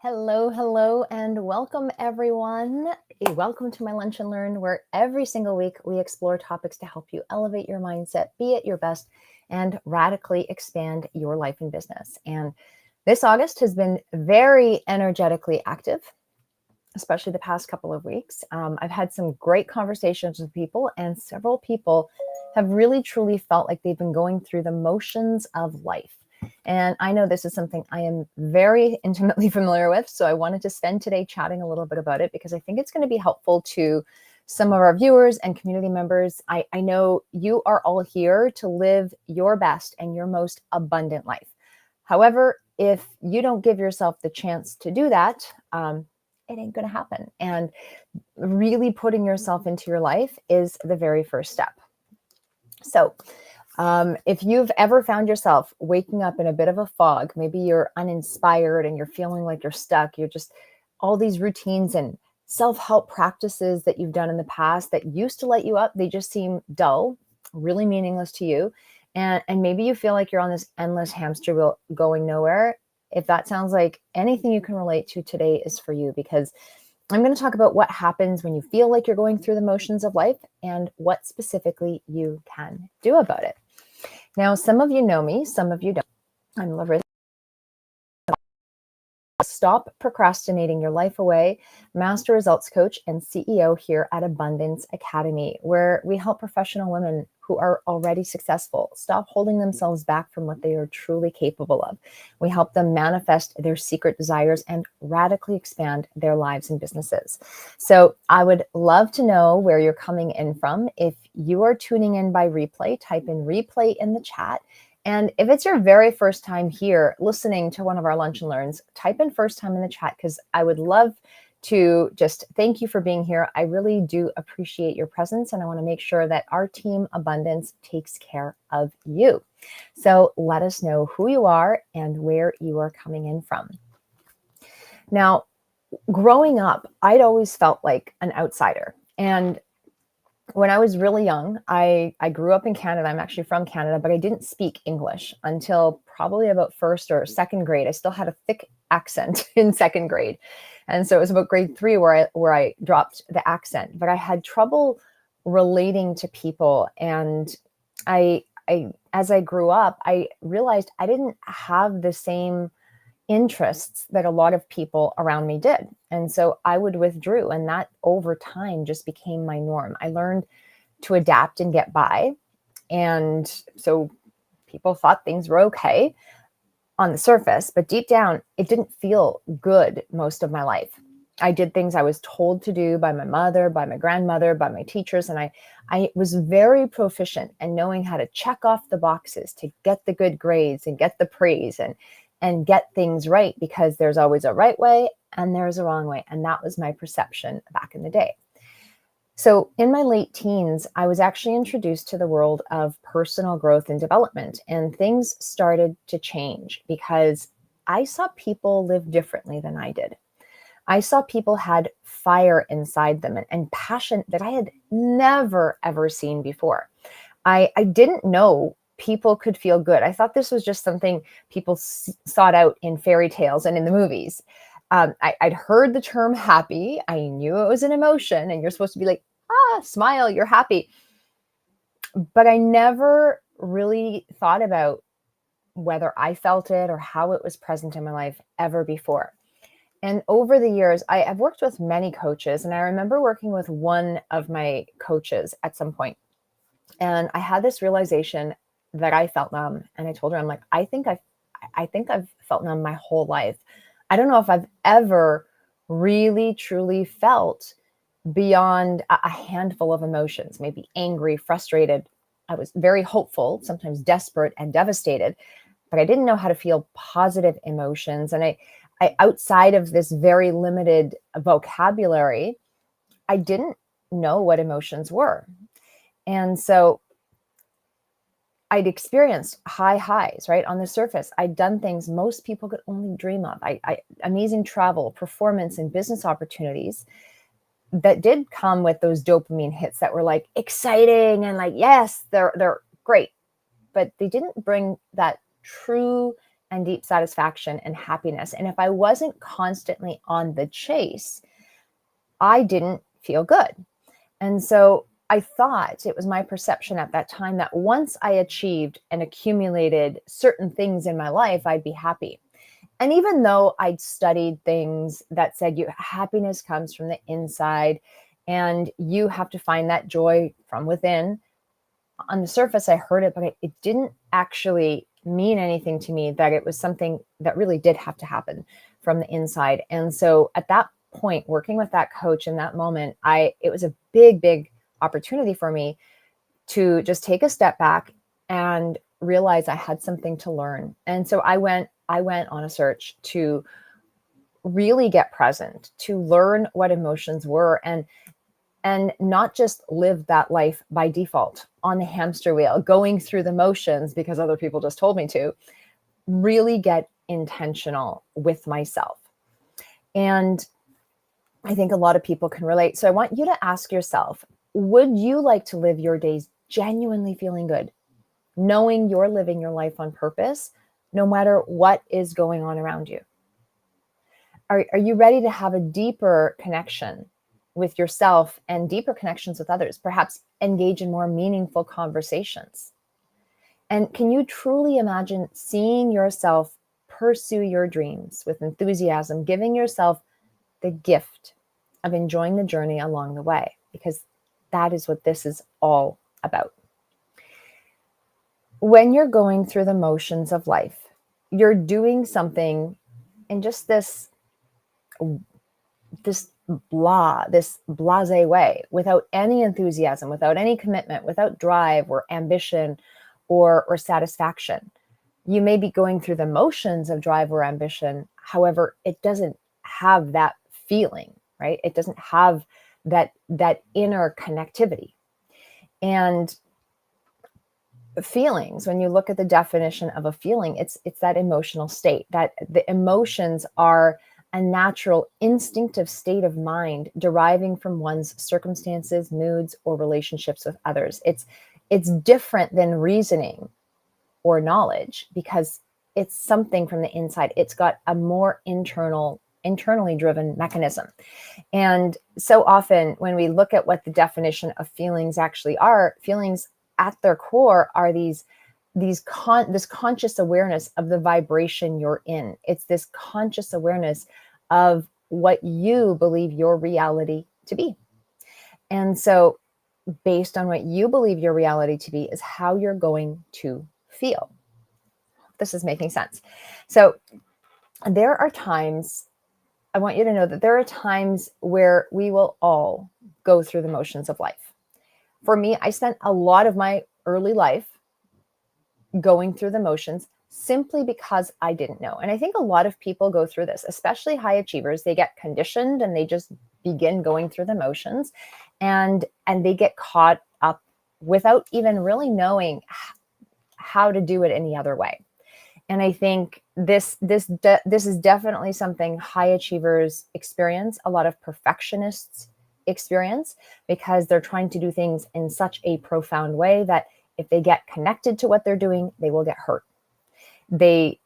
Hello, and welcome everyone. Welcome to my Lunch and Learn, where every single week we explore topics to help you elevate your mindset, be at your best, and radically expand your life and business. And this August has been very energetically active, especially the past couple of weeks. I've had some great conversations with people, and several people have really truly felt like they've been going through the motions of life. And I know this is something I am very intimately familiar with. So I wanted to spend today chatting a little bit about it because I think it's going to be helpful to some of our viewers and community members. I know you are all here to live your best and your most abundant life. However, if you don't give yourself the chance to do that, it ain't going to happen. And really putting yourself into your life is the very first step. So if you've ever found yourself waking up in a bit of a fog, maybe you're uninspired and you're feeling like you're stuck, you're just all these routines and self-help practices that you've done in the past that used to light you up, they just seem dull, really meaningless to you. And maybe you feel like you're on this endless hamster wheel going nowhere. If that sounds like anything you can relate to, today is for you, because I'm going to talk about what happens when you feel like you're going through the motions of life and what specifically you can do about it. Now, some of you know me, some of you don't. I'm Larissa. Stop procrastinating your life away, master results coach and CEO here at Abundance Academy, where we help professional women who are already successful stop holding themselves back from what they are truly capable of. We help them manifest their secret desires and radically expand their lives and businesses. So I would love to know where you're coming in from. If you are tuning in by replay, type in replay in the chat. And if it's your very first time here listening to one of our Lunch and Learns, type in first time in the chat, because I would love to just thank you for being here. I really do appreciate your presence, and I want to make sure that our team Abundance takes care of you. So let us know who you are and where you are coming in from. Now, growing up, I'd always felt like an outsider. And when I was really young, I grew up in Canada. I'm actually from Canada, but I didn't speak English until probably about first or second grade. I still had a thick accent in second grade. And so it was about grade 3 where I dropped the accent, but I had trouble relating to people. And as I grew up, I realized I didn't have the same interests that a lot of people around me did. And so I would withdraw, and that over time just became my norm. I learned to adapt and get by. And so people thought things were okay on the surface, but deep down, it didn't feel good most of my life. I did things I was told to do by my mother, by my grandmother, by my teachers. And I was very proficient in knowing how to check off the boxes to get the good grades and get the praise and get things right, because there's always a right way and there's a wrong way. And that was my perception back in the day. So in my late teens, I was actually introduced to the world of personal growth and development, and things started to change because I saw people live differently than I did. I saw people had fire inside them and passion that I had never, ever seen before. I didn't know people could feel good. I thought this was just something people sought out in fairy tales and in the movies. I'd heard the term happy. I knew it was an emotion and you're supposed to be like, smile, you're happy. But I never really thought about whether I felt it or how it was present in my life ever before. And over the years, I've worked with many coaches, and I remember working with one of my coaches at some point. And I had this realization that I felt numb. And I told her, I'm like, I think I've felt numb my whole life. I don't know if I've ever really, truly felt beyond a handful of emotions, maybe angry, frustrated. I was very hopeful, sometimes desperate and devastated, but I didn't know how to feel positive emotions. And I outside of this very limited vocabulary, I didn't know what emotions were. And so I'd experienced high highs, right? On the surface, I'd done things most people could only dream of. Amazing travel, performance, and business opportunities that did come with those dopamine hits that were like exciting and like, yes, they're great, but they didn't bring that true and deep satisfaction and happiness. And if I wasn't constantly on the chase, I didn't feel good. And so I thought, it was my perception at that time, that once I achieved and accumulated certain things in my life, I'd be happy. And even though I'd studied things that said happiness comes from the inside and you have to find that joy from within, on the surface, I heard it, but it didn't actually mean anything to me that it was something that really did have to happen from the inside. And so at that point, working with that coach in that moment, it was a big, big opportunity for me to just take a step back and realize I had something to learn. And so I went on a search to really get present, to learn what emotions were, and not just live that life by default on the hamster wheel, going through the motions because other people just told me to. Really get intentional with myself. And I think a lot of people can relate. So I want you to ask yourself, would you like to live your days genuinely feeling good, knowing you're living your life on purpose, no matter what is going on around you? Are you ready to have a deeper connection with yourself and deeper connections with others, perhaps engage in more meaningful conversations? And can you truly imagine seeing yourself pursue your dreams with enthusiasm, giving yourself the gift of enjoying the journey along the way? Because that is what this is all about. When you're going through the motions of life, you're doing something in just this blasé way, without any enthusiasm, without any commitment, without drive or ambition or satisfaction. You may be going through the motions of drive or ambition. However, it doesn't have that feeling, right? It doesn't have that inner connectivity. And feelings, when you look at the definition of a feeling, it's that emotional state, that the emotions are a natural instinctive state of mind deriving from one's circumstances, moods, or relationships with others. It's different than reasoning or knowledge because it's something from the inside. It's got a more internally driven mechanism. And so often when we look at what the definition of feelings actually are, feelings at their core are this conscious awareness of the vibration you're in. It's this conscious awareness of what you believe your reality to be. And so based on what you believe your reality to be is how you're going to feel. This is making sense. So there are times, I want you to know that there are times where we will all go through the motions of life. For me, I spent a lot of my early life going through the motions simply because I didn't know. And I think a lot of people go through this, especially high achievers. They get conditioned and they just begin going through the motions, and they get caught up without even really knowing how to do it any other way. And I think this is definitely something high achievers experience, a lot of perfectionists experience, because they're trying to do things in such a profound way that if they get connected to what they're doing, they will get hurt. And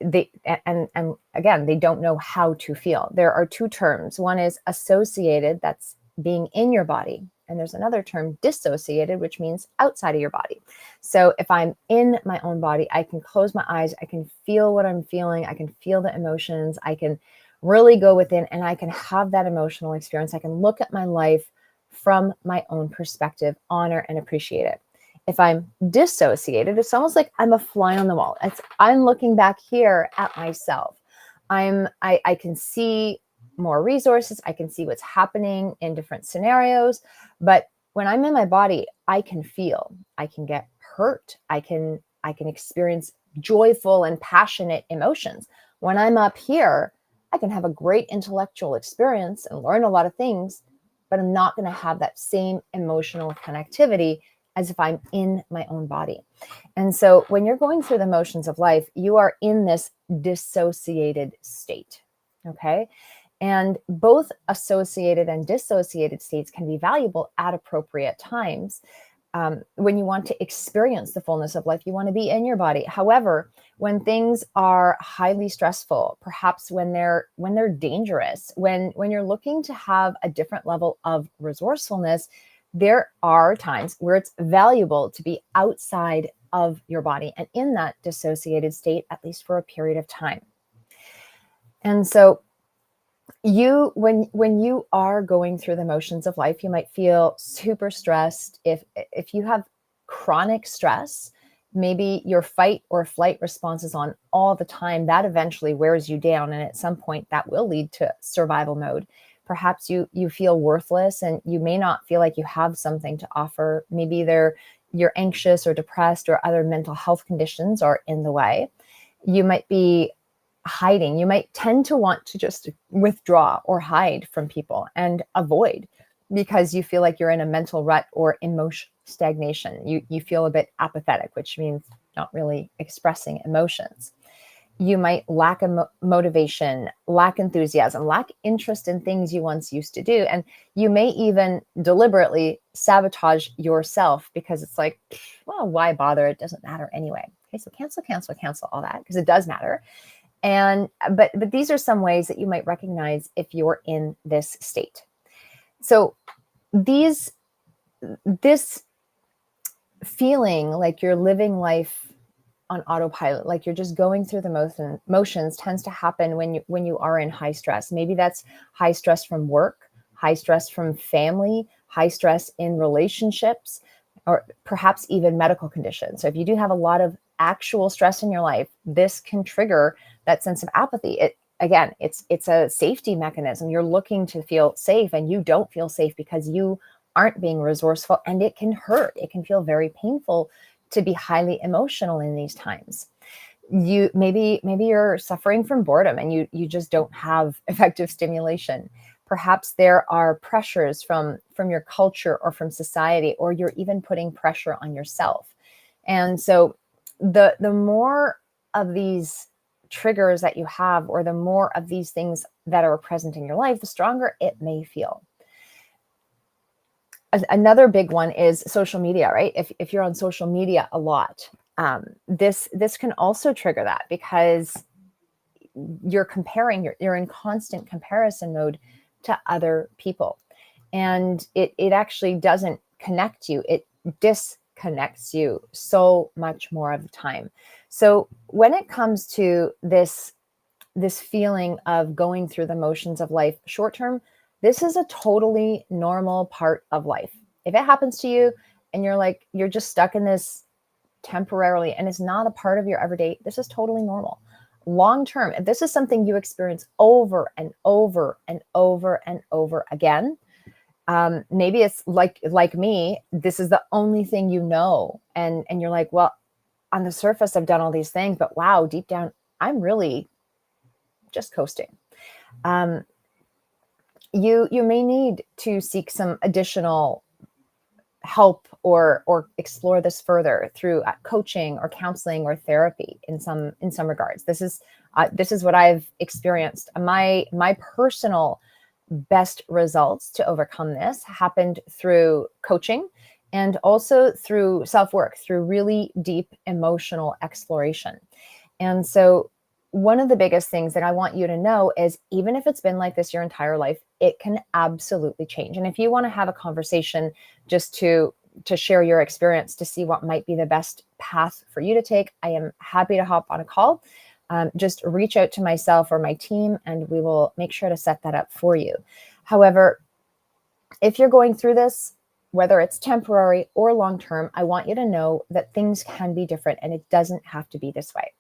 again, they don't know how to feel. There are two terms. One is associated, that's being in your body. And there's another term, dissociated, which means outside of your body. So if I'm in my own body, I can close my eyes, I can feel what I'm feeling, I can feel the emotions, I can really go within and I can have that emotional experience. I can look at my life from my own perspective, honor and appreciate it. If I'm dissociated, it's almost like I'm a fly on the wall. I'm looking back here at myself. I can see more resources. I can see what's happening in different scenarios. But when I'm in my body, I can feel, I can get hurt. I can experience joyful and passionate emotions. When I'm up here, I can have a great intellectual experience and learn a lot of things, but I'm not going to have that same emotional connectivity as if I'm in my own body. And so when you're going through the motions of life, you are in this dissociated state. Okay. And both associated and dissociated states can be valuable at appropriate times. when you want to experience the fullness of life, you want to be in your body. However, when things are highly stressful, perhaps when they're dangerous, when you're looking to have a different level of resourcefulness, there are times where it's valuable to be outside of your body and in that dissociated state, at least for a period of time. And so when you are going through the motions of life, you might feel super stressed. If you have chronic stress, maybe your fight or flight response is on all the time. That eventually wears you down, and at some point that will lead to survival mode. Perhaps you feel worthless, and you may not feel like you have something to offer. Maybe you're anxious or depressed, or other mental health conditions are in the way. You might be hiding. You might tend to want to just withdraw or hide from people and avoid, because you feel like you're in a mental rut or emotion stagnation. You feel a bit apathetic, which means not really expressing emotions. You might lack a motivation, lack enthusiasm, lack interest in things you once used to do. And you may even deliberately sabotage yourself, because it's like, well, why bother? It doesn't matter anyway. Okay, so cancel all that, because it does matter. And but these are some ways that you might recognize if you're in this state. So this feeling like you're living life on autopilot, like you're just going through the motions, tends to happen when you are in high stress. Maybe that's high stress from work, high stress from family, high stress in relationships, or perhaps even medical conditions. So if you do have a lot of actual stress in your life, this can trigger that sense of apathy. It's a safety mechanism. You're looking to feel safe, and you don't feel safe because you aren't being resourceful, and it can hurt. It can feel very painful to be highly emotional in these times. Maybe you're suffering from boredom, and you just don't have effective stimulation. Perhaps there are pressures from your culture or from society, or you're even putting pressure on yourself. And so the more of these triggers that you have, or the more of these things that are present in your life, the stronger it may feel. Another big one is social media, right? If you're on social media a lot, this can also trigger that, because you're comparing, you're in constant comparison mode to other people. And it actually doesn't connect you. It disconnects you so much more of the time. So when it comes to this feeling of going through the motions of life short term, this is a totally normal part of life. If it happens to you and you're just stuck in this temporarily and it's not a part of your everyday, this is totally normal. Long term, if this is something you experience over and over and over and over again, maybe it's like me, this is the only thing you know. And you're like, well, on the surface, I've done all these things, but wow, deep down, I'm really just coasting. You may need to seek some additional help or explore this further through coaching or counseling or therapy in some regards. This is what I've experienced. My personal best results to overcome this happened through coaching, and also through self-work, through really deep emotional exploration. And so one of the biggest things that I want you to know is, even if it's been like this your entire life, it can absolutely change. And if you want to have a conversation just to share your experience, to see what might be the best path for you to take, I am happy to hop on a call. Just reach out to myself or my team, and we will make sure to set that up for you. However, if you're going through this, whether it's temporary or long-term, I want you to know that things can be different, and it doesn't have to be this way.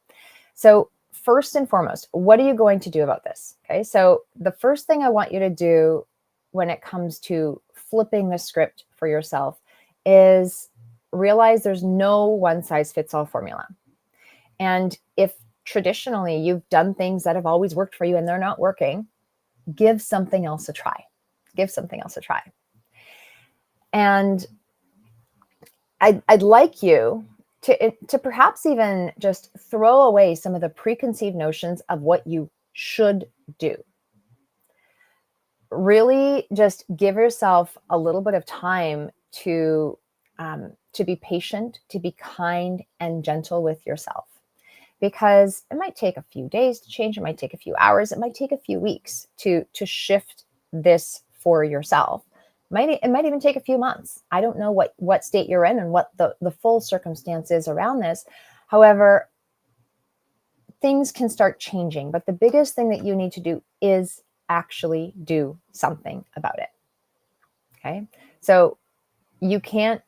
So first and foremost, what are you going to do about this? Okay, so the first thing I want you to do when it comes to flipping the script for yourself is realize there's no one-size-fits-all formula. And if traditionally you've done things that have always worked for you and they're not working, give something else a try. Give something else a try. And I'd like you to perhaps even just throw away some of the preconceived notions of what you should do. Really just give yourself a little bit of time to to be patient, to be kind and gentle with yourself, because it might take a few days to change. It might take a few hours. It might take a few weeks to shift this for yourself. It might even take a few months. I don't know what state you're in and what the full circumstances around this. However, things can start changing, but the biggest thing that you need to do is actually do something about it. Okay. So you can't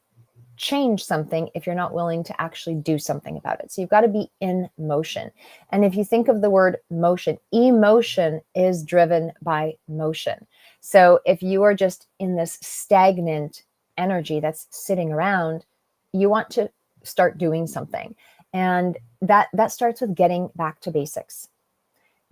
change something if you're not willing to actually do something about it. So you've got to be in motion. And if you think of the word motion, emotion is driven by motion. So if you are just in this stagnant energy that's sitting around, you want to start doing something. And that starts with getting back to basics.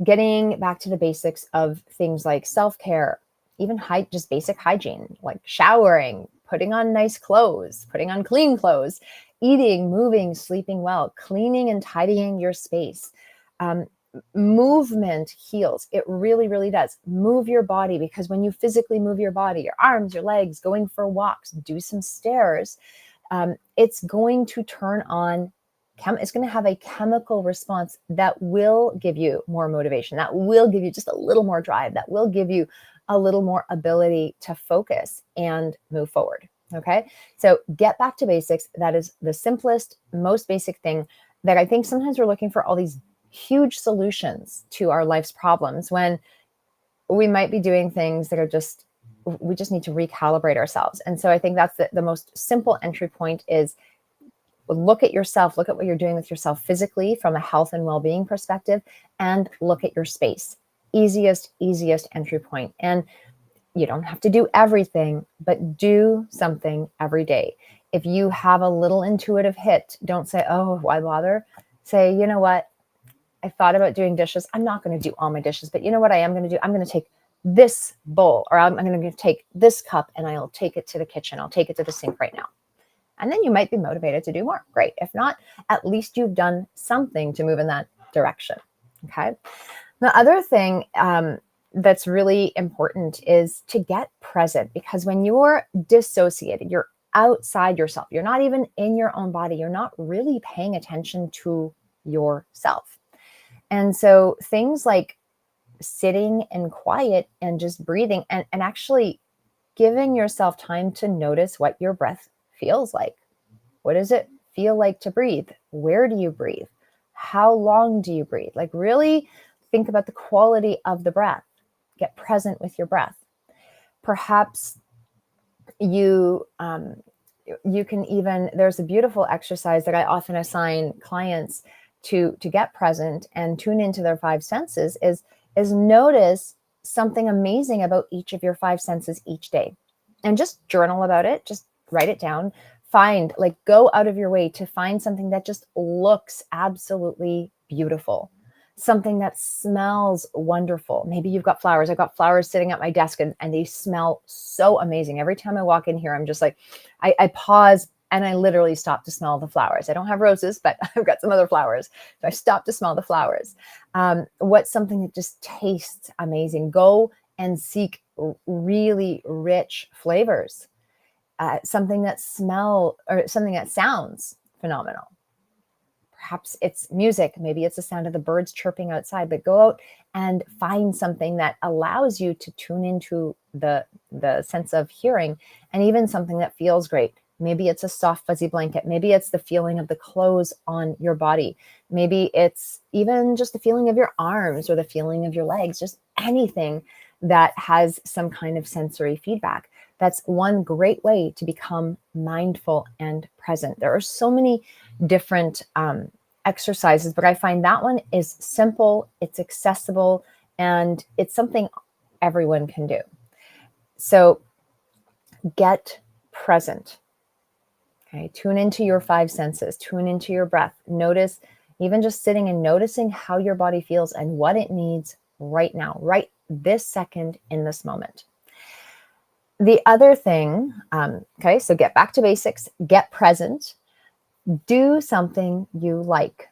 Getting back to the basics of things like self-care, even just basic hygiene, like showering, putting on nice clothes, putting on clean clothes, eating, moving, sleeping well, cleaning and tidying your space. Movement heals. It really, really does. Move your body, because when you physically move your body, your arms, your legs, going for walks, do some stairs, it's going to turn on it's going to have a chemical response that will give you more motivation, that will give you just a little more drive, that will give you a little more ability to focus and move forward. Okay. So get back to basics. That is the simplest, most basic thing that I think sometimes we're looking for all these huge solutions to our life's problems, when we might be doing things that are we just need to recalibrate ourselves. And so I think that's the most simple entry point is look at yourself, look at what you're doing with yourself physically from a health and well-being perspective, and look at your space. Easiest entry point. And you don't have to do everything, but do something every day. If you have a little intuitive hit, don't say, oh, why bother? Say, you know what? I thought about doing dishes. I'm not going to do all my dishes, but you know what I am going to do? I'm going to take this bowl, or I'm going to take this cup, and I'll take it to the kitchen. I'll take it to the sink right now. And then you might be motivated to do more. Great. If not, at least you've done something to move in that direction. Okay. The other thing that's really important is to get present, because when you're dissociated, you're outside yourself, you're not even in your own body, you're not really paying attention to yourself. And so things like sitting in quiet and just breathing and actually giving yourself time to notice what your breath feels like. What does it feel like to breathe? Where do you breathe? How long do you breathe? Like really think about the quality of the breath. Get present with your breath. Perhaps you can even, there's a beautiful exercise that I often assign clients to get present and tune into their five senses is notice something amazing about each of your five senses each day. And just journal about it. Just write it down. Go out of your way to find something that just looks absolutely beautiful. Something that smells wonderful. Maybe you've got flowers. I've got flowers sitting at my desk and they smell so amazing. Every time I walk in here, I'm just like, I pause and I literally stop to smell the flowers. I don't have roses, but I've got some other flowers. So I stop to smell the flowers. What's something that just tastes amazing? Go and seek really rich flavors. Something that sounds phenomenal. Perhaps it's music. Maybe it's the sound of the birds chirping outside, but go out and find something that allows you to tune into the sense of hearing, and even something that feels great. Maybe it's a soft, fuzzy blanket. Maybe it's the feeling of the clothes on your body. Maybe it's even just the feeling of your arms or the feeling of your legs, just anything that has some kind of sensory feedback. That's one great way to become mindful and present. There are so many different exercises, but I find that one is simple, it's accessible, and it's something everyone can do. So get present. Okay, tune into your five senses, tune into your breath. Notice, even just sitting and noticing how your body feels and what it needs right now, right this second in this moment. The other thing, so get back to basics, get present, do something you like.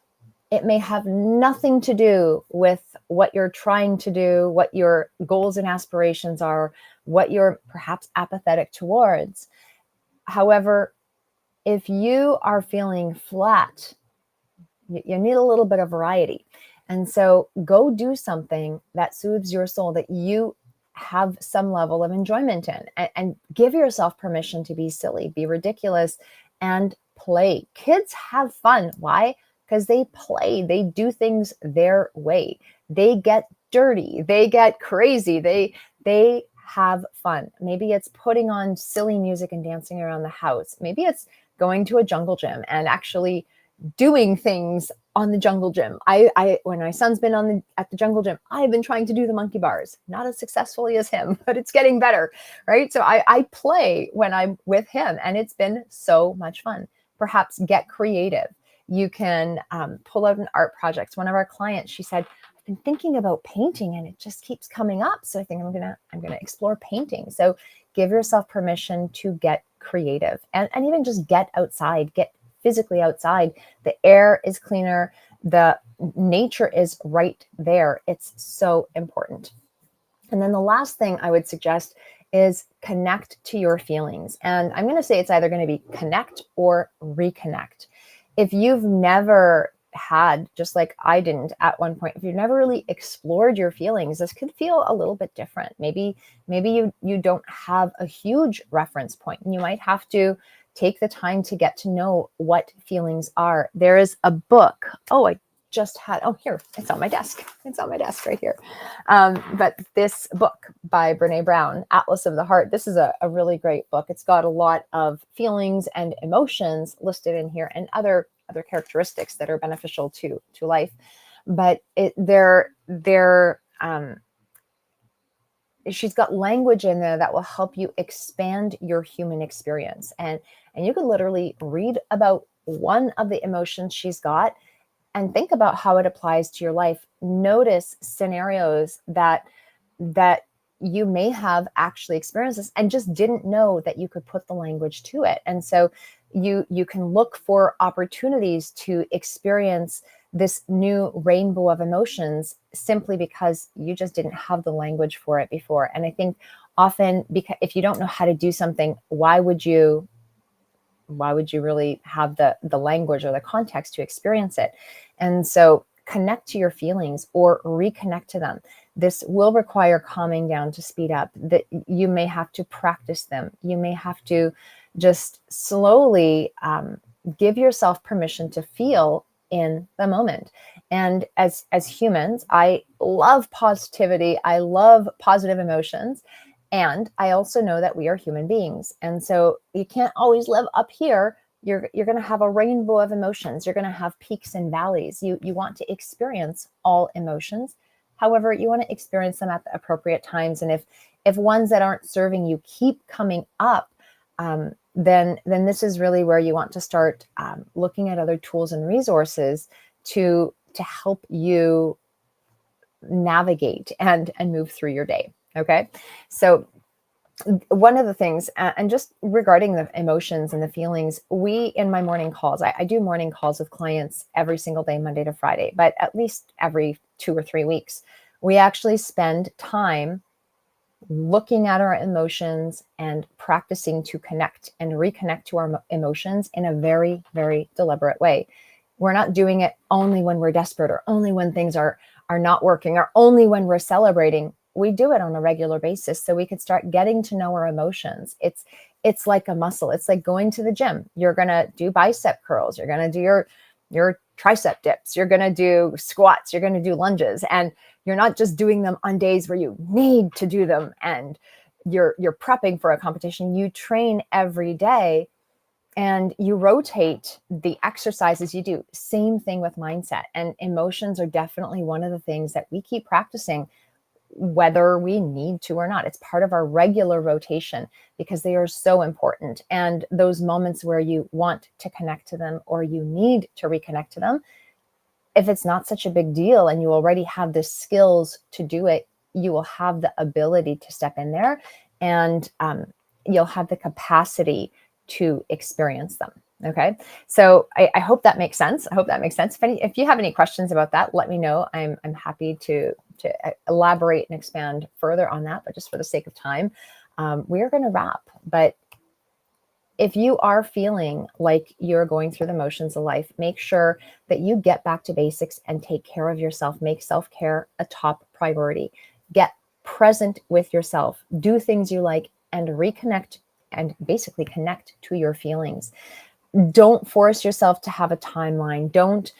It may have nothing to do with what you're trying to do, what your goals and aspirations are, what you're perhaps apathetic towards. However, If you are feeling flat, you need a little bit of variety. And so go do something that soothes your soul, that you have some level of enjoyment in, and give yourself permission to be silly, be ridiculous, and play. Kids have fun. Why? Because they play, they do things their way. They get dirty, they get crazy, they have fun. Maybe it's putting on silly music and dancing around the house. Maybe it's going to a jungle gym and actually doing things on the jungle gym. I when my son's been at the jungle gym, I've been trying to do the monkey bars, not as successfully as him, but it's getting better, right? So I play when I'm with him, and it's been so much fun. Perhaps get creative. You can pull out an art project. One of our clients, she said, I've been thinking about painting and it just keeps coming up. So I think I'm gonna explore painting. So give yourself permission to get creative, and even just get outside, get physically outside. The air is cleaner. The nature is right there. It's so important. And then the last thing I would suggest is connect to your feelings. And I'm going to say it's either going to be connect or reconnect. If you've never had, just like I didn't at one point, if you've never really explored your feelings, this could feel a little bit different. Maybe you don't have a huge reference point, and you might have to take the time to get to know what feelings are. There is a book. Here, it's on my desk. It's on my desk right here. But this book by Brene Brown, Atlas of the Heart, this is a really great book. It's got a lot of feelings and emotions listed in here, and other characteristics that are beneficial to life. But she's got language in there that will help you expand your human experience. And you can literally read about one of the emotions she's got and think about how it applies to your life. Notice scenarios that you may have actually experienced this and just didn't know that you could put the language to it. And so you can look for opportunities to experience this new rainbow of emotions simply because you just didn't have the language for it before. And I think often, because if you don't know how to do something, why would you really have the language or the context to experience it? And so connect to your feelings or reconnect to them. This will require calming down to speed up. That you may have to practice them. You may have to just slowly give yourself permission to feel in the moment. And as humans, I love positivity. I love positive emotions. And I also know that we are human beings. And so you can't always live up here. You're going to have a rainbow of emotions. You're going to have peaks and valleys. You want to experience all emotions. However, you want to experience them at the appropriate times. And if ones that aren't serving you keep coming up, then this is really where you want to start looking at other tools and resources to help you navigate and move through your day. Okay. So one of the things, and just regarding the emotions and the feelings, in my morning calls, I do morning calls with clients every single day, Monday to Friday, but at least every 2 or 3 weeks, we actually spend time looking at our emotions and practicing to connect and reconnect to our emotions in a very, very deliberate way. We're not doing it only when we're desperate, or only when things are not working, or only when we're celebrating. We do it on a regular basis so we could start getting to know our emotions. It's like a muscle. It's like going to the gym. You're going to do bicep curls. You're going to do your tricep dips. You're going to do squats. You're going to do lunges. And you're not just doing them on days where you need to do them and you're prepping for a competition. You train every day and you rotate the exercises you do. Same thing with mindset. And emotions are definitely one of the things that we keep practicing whether we need to or not. It's part of our regular rotation because they are so important. And those moments where you want to connect to them or you need to reconnect to them, if it's not such a big deal and you already have the skills to do it, you will have the ability to step in there, and you'll have the capacity to experience them. Okay. So I hope that makes sense. I hope that makes sense. If you have any questions about that, let me know. I'm happy to elaborate and expand further on that, but just for the sake of time, we are going to wrap. But if you are feeling like you're going through the motions of life, make sure that you get back to basics and take care of yourself. Make self-care a top priority. Get present with yourself. Do things you like and reconnect and basically connect to your feelings. Don't force yourself to have a timeline. Don't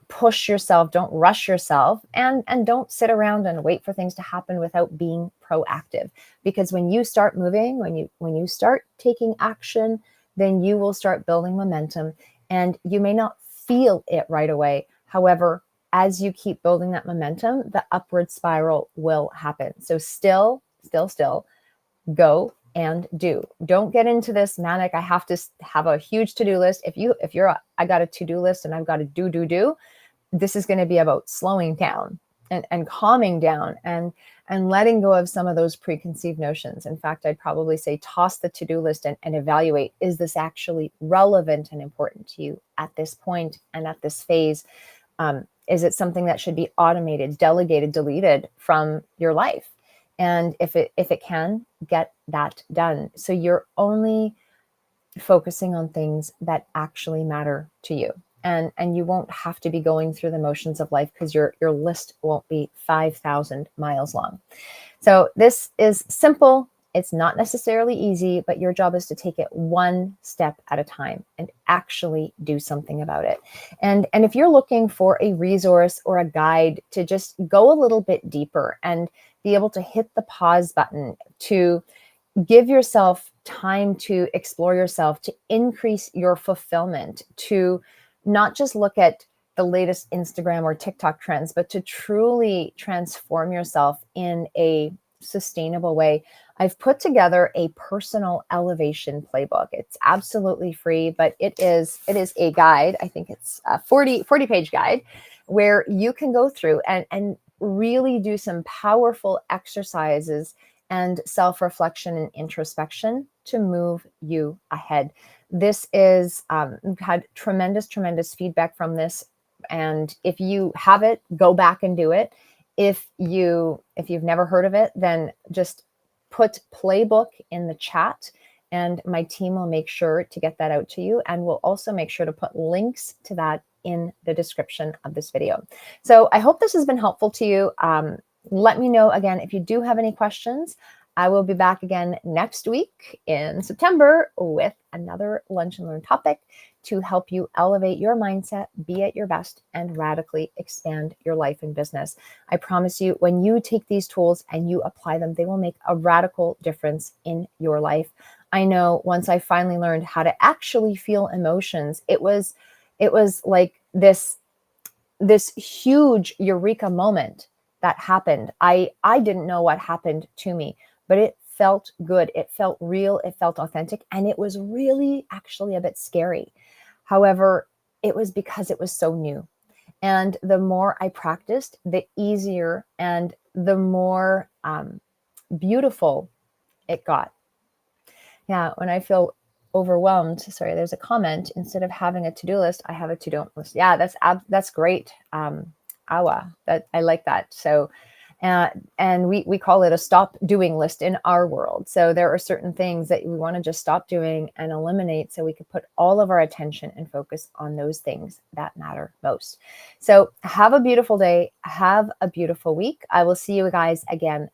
push yourself. Don't rush yourself, and don't sit around and wait for things to happen without being proactive. Because when you start moving, when you start taking action, then you will start building momentum, and you may not feel it right away. However, as you keep building that momentum, the upward spiral will happen. So still go and do. Don't get into this manic, I have to have a huge to-do list. I got a to-do list and I've got to do, this is going to be about slowing down and calming down and letting go of some of those preconceived notions. In fact, I'd probably say toss the to-do list and evaluate, is this actually relevant and important to you at this point and at this phase? Is it something that should be automated, delegated, deleted from your life? And if it can, get that done. So you're only focusing on things that actually matter to you. And you won't have to be going through the motions of life, because your list won't be 5,000 miles long. So this is simple. It's not necessarily easy, but your job is to take it one step at a time and actually do something about it. And if you're looking for a resource or a guide to just go a little bit deeper and be able to hit the pause button, to give yourself time to explore yourself, to increase your fulfillment, to not just look at the latest Instagram or TikTok trends, but to truly transform yourself in a sustainable way, I've put together a personal elevation playbook. It's absolutely free, but it is a guide. I think it's a 40 page guide where you can go through and really do some powerful exercises and self-reflection and introspection to move you ahead. This is, we've had tremendous feedback from this. And if you have it, go back and do it. If you've never heard of it, then just put playbook in the chat and my team will make sure to get that out to you. And we'll also make sure to put links to that in the description of this video. So I hope this has been helpful to you. Let me know again if you do have any questions. I will be back again next week in September with another Lunch and Learn topic to help you elevate your mindset, be at your best, and radically expand your life and business. I promise you, when you take these tools and you apply them, they will make a radical difference in your life. I know once I finally learned how to actually feel emotions, it was like this huge eureka moment that happened. I didn't know what happened to me, but it felt good. It felt real. It felt authentic. And it was really actually a bit scary. However, it was because it was so new. And the more I practiced, the easier and the more beautiful it got. Yeah, when I feel overwhelmed, sorry, there's a comment, instead of having a to-do list, I have a to-don't list. Yeah, that's great. Awa, that I like that. So, and we call it a stop doing list in our world. So there are certain things that we want to just stop doing and eliminate, so we can put all of our attention and focus on those things that matter most. So have a beautiful day. Have a beautiful week. I will see you guys again